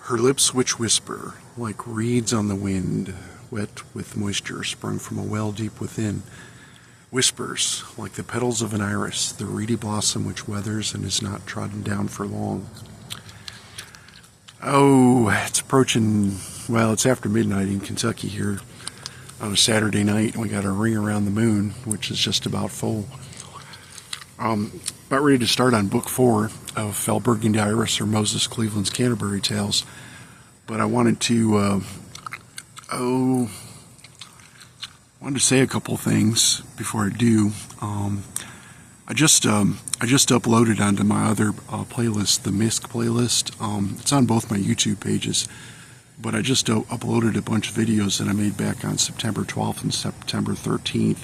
Her lips which whisper, like reeds on the wind, wet with moisture sprung from a well deep within. Whispers, like the petals of an iris, the reedy blossom which weathers and is not trodden down for long. Oh, it's approaching, well, it's after midnight in Kentucky here on a Saturday night, and we got a ring around the moon, which is just about full. About ready to start on book 4 of Fell Burgundy Iris or Moses Cleveland's Canterbury Tales, but I wanted to say a couple things before I do. I just uploaded onto my other playlist, the Misc playlist. It's on both my YouTube pages, but I just uploaded a bunch of videos that I made back on September 12th and September 13th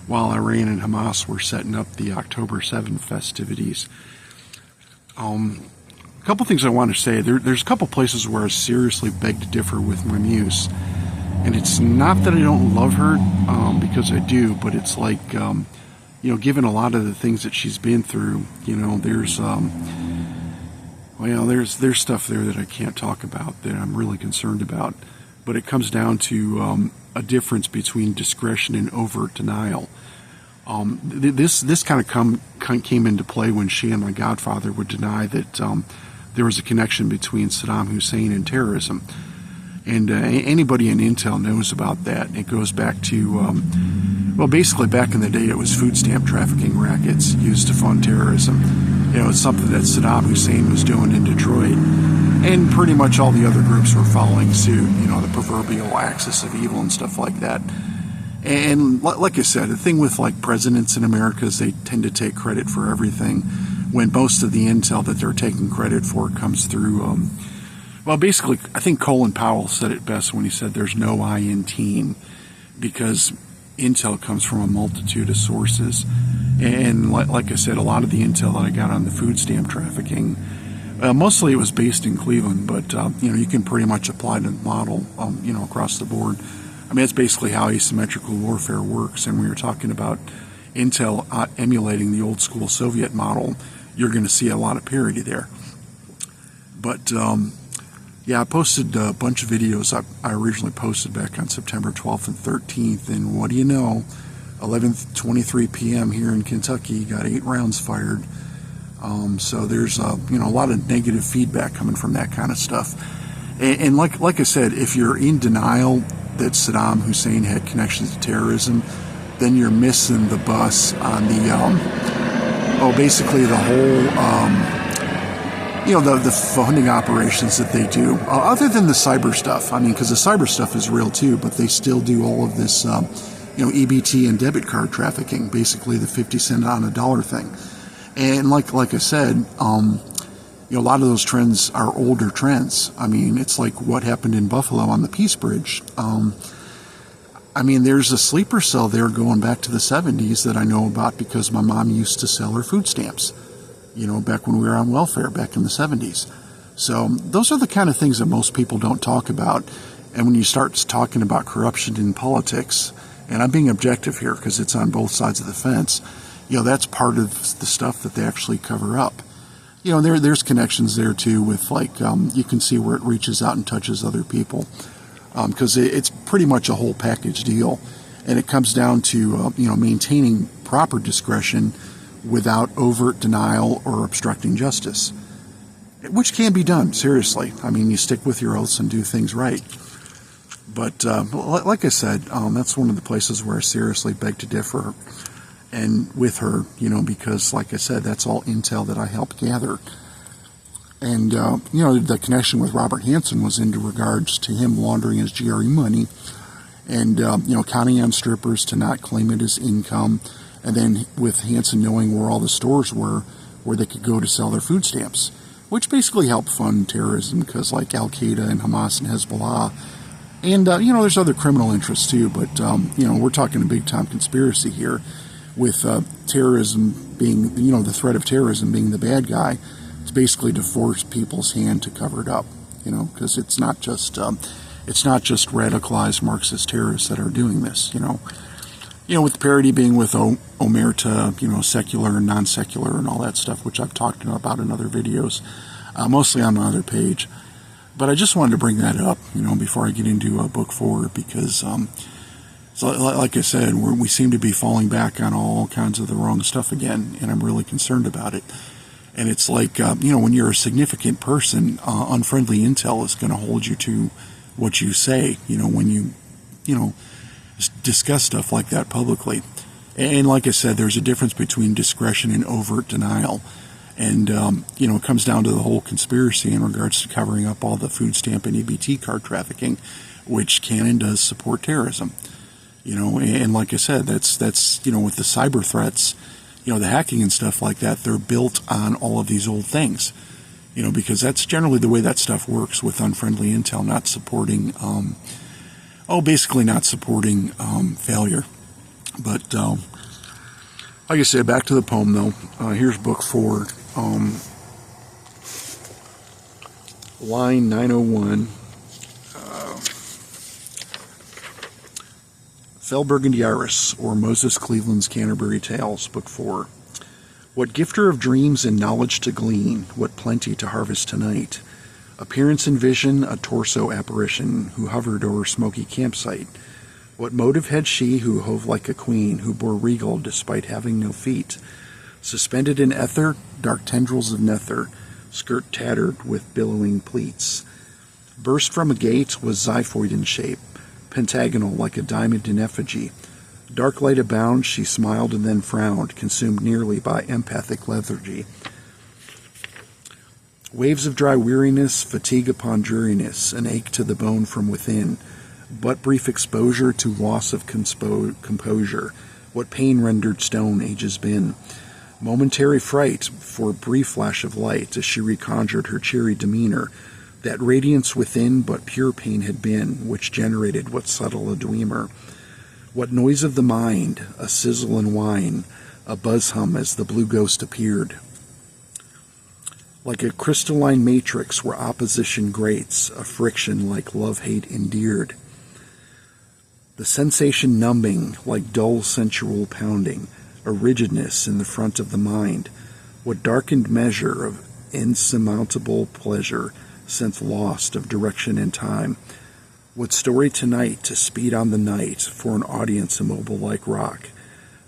while Iran and Hamas were setting up the October 7th festivities. A couple things I want to say. There's a couple places where I seriously beg to differ with my muse. And it's not that I don't love her, because I do, but it's like, given a lot of the things that she's been through, there's stuff there that I can't talk about that I'm really concerned about. But it comes down to a difference between discretion and overt denial. This kind of came into play when she and my godfather would deny that there was a connection between Saddam Hussein and terrorism. And anybody in Intel knows about that. It goes back to, basically back in the day it was food stamp trafficking rackets used to fund terrorism. It's something that Saddam Hussein was doing in Detroit. And pretty much all the other groups were following suit, the proverbial axis of evil and stuff like that. And like I said, the thing with like presidents in America is they tend to take credit for everything when most of the intel that they're taking credit for comes through, basically, I think Colin Powell said it best when he said there's no I in team, because intel comes from a multitude of sources. And like I said, a lot of the intel that I got on the food stamp trafficking, mostly it was based in Cleveland, but you can pretty much apply the model, across the board. I mean, it's basically how asymmetrical warfare works. And when you're talking about intel emulating the old school Soviet model, you're going to see a lot of parity there. But I posted a bunch of videos I originally posted back on September 12th and 13th, and what do you know, 11:23 p.m. here in Kentucky, got 8 rounds fired. So there's a lot of negative feedback coming from that kind of stuff. And like I said, if you're in denial that Saddam Hussein had connections to terrorism, then you're missing the bus on the basically the whole the funding operations that they do, other than the cyber stuff. I mean, because the cyber stuff is real too, but they still do all of this, EBT and debit card trafficking, basically the 50 cent on a dollar thing. And like I said, a lot of those trends are older trends. I mean, it's like what happened in Buffalo on the Peace Bridge. There's a sleeper cell there going back to the 70s that I know about because my mom used to sell her food stamps. Back when we were on welfare, back in the 70s. So those are the kind of things that most people don't talk about. And when you start talking about corruption in politics, and I'm being objective here because it's on both sides of the fence, that's part of the stuff that they actually cover up. There's connections there too with you can see where it reaches out and touches other people. Because it's pretty much a whole package deal. And it comes down to, maintaining proper discretion without overt denial or obstructing justice, which can be done, seriously. I mean, you stick with your oaths and do things right. But like I said, that's one of the places where I seriously beg to differ and with her, because like I said, that's all intel that I helped gather. And, the connection with Robert Hansen was in regards to him laundering his GRE money and, counting on strippers to not claim it as income. And then with Hansen knowing where all the stores were, where they could go to sell their food stamps, which basically helped fund terrorism because like Al-Qaeda and Hamas and Hezbollah. And, there's other criminal interests too, but, we're talking a big-time conspiracy here with terrorism being, the threat of terrorism being the bad guy. It's basically to force people's hand to cover it up, because it's not just radicalized Marxist terrorists that are doing this, with the parity being with omerta, secular and non-secular and all that stuff, which I've talked about in other videos, mostly on my other page. But I just wanted to bring that up, before I get into book 4, because, so like I said, we seem to be falling back on all kinds of the wrong stuff again, and I'm really concerned about it. And it's like, when you're a significant person, unfriendly intel is going to hold you to what you say, when you, discuss stuff like that publicly. And like I said, there's a difference between discretion and overt denial. And, it comes down to the whole conspiracy in regards to covering up all the food stamp and EBT card trafficking, which can and does support terrorism. And like I said, that's with the cyber threats, the hacking and stuff like that, they're built on all of these old things, because that's generally the way that stuff works with unfriendly intel, not supporting, basically not supporting failure. But like I said, back to the poem though. Here's book 4, line 901. Felburgundy Iris, or Moses Cleveland's Canterbury Tales, Book 4. What gifter of dreams and knowledge to glean, what plenty to harvest tonight. Appearance and vision, a torso apparition, who hovered o'er smoky campsite. What motive had she who hove like a queen, who bore regal despite having no feet? Suspended in ether, dark tendrils of nether, skirt tattered with billowing pleats. Burst from a gate was xiphoid in shape, pentagonal like a diamond in effigy. Dark light abound, she smiled and then frowned, consumed nearly by empathic lethargy. Waves of dry weariness, fatigue upon dreariness, an ache to the bone from within, but brief exposure to loss of composure, what pain rendered stone ages been. Momentary fright for a brief flash of light as she reconjured her cheery demeanor, that radiance within but pure pain had been, which generated what subtle a dreamer. What noise of the mind, a sizzle and whine, a buzz hum as the blue ghost appeared. Like a crystalline matrix where opposition grates, a friction like love-hate endeared. The sensation numbing like dull sensual pounding, a rigidness in the front of the mind. What darkened measure of insurmountable pleasure, sense lost of direction and time. What story tonight to speed on the night for an audience immobile like rock?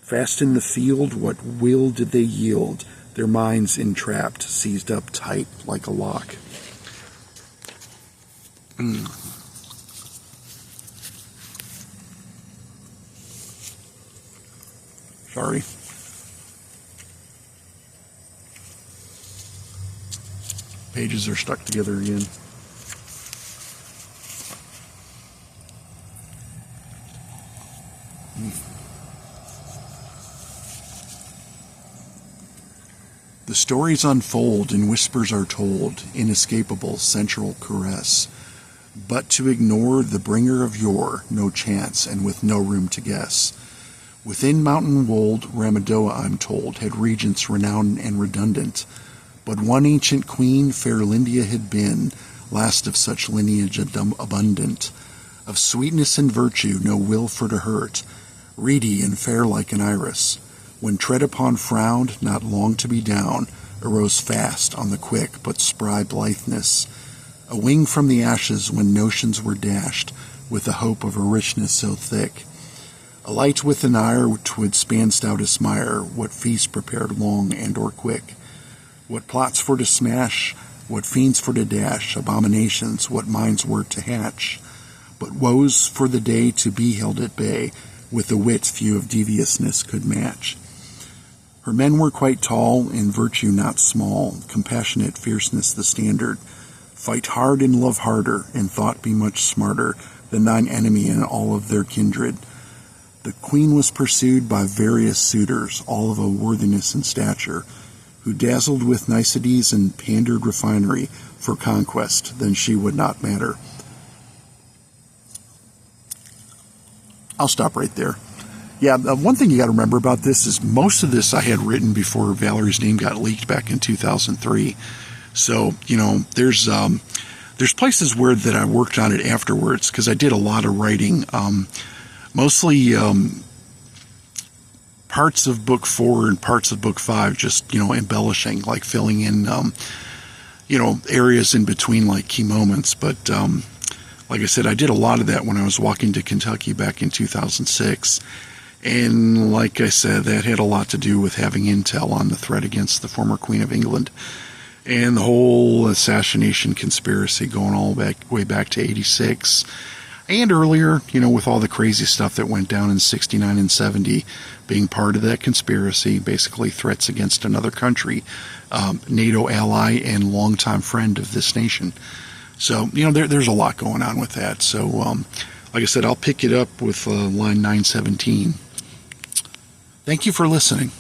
Fast in the field, what will did they yield? Their minds entrapped, seized up tight like a lock. Sorry. Pages are stuck together again. The stories unfold and whispers are told, inescapable central caress. But to ignore the bringer of yore, no chance and with no room to guess. Within mountain wold Ramadoa, I'm told, had regents renowned and redundant. But one ancient queen, fair Lindia had been, last of such lineage abundant. Of sweetness and virtue, no will for to hurt, reedy and fair like an iris. When tread upon frowned, not long to be down, arose fast on the quick but spry blitheness. A wing from the ashes when notions were dashed, with the hope of a richness so thick. A light with an ire twould span stoutest mire, what feast prepared long and or quick. What plots for to smash, what fiends for to dash, abominations, what minds were to hatch. But woes for the day to be held at bay, with the wit few of deviousness could match. Her men were quite tall, in virtue not small, compassionate fierceness the standard. Fight hard and love harder, and thought be much smarter than thine enemy and all of their kindred. The queen was pursued by various suitors, all of a worthiness and stature, who dazzled with niceties and pandered refinery for conquest, then she would not matter. I'll stop right there. Yeah, one thing you got to remember about this is most of this I had written before Valerie's name got leaked back in 2003. So, there's places where that I worked on it afterwards because I did a lot of writing, mostly parts of book 4 and parts of book 5, just, embellishing, like filling in, areas in between, like key moments. But like I said, I did a lot of that when I was walking to Kentucky back in 2006. And like I said, that had a lot to do with having intel on the threat against the former Queen of England and the whole assassination conspiracy going all way back to 86 and earlier, with all the crazy stuff that went down in 69 and 70, being part of that conspiracy, basically threats against another country, NATO ally and longtime friend of this nation. So, there's a lot going on with that. So, like I said, I'll pick it up with line 917. Thank you for listening.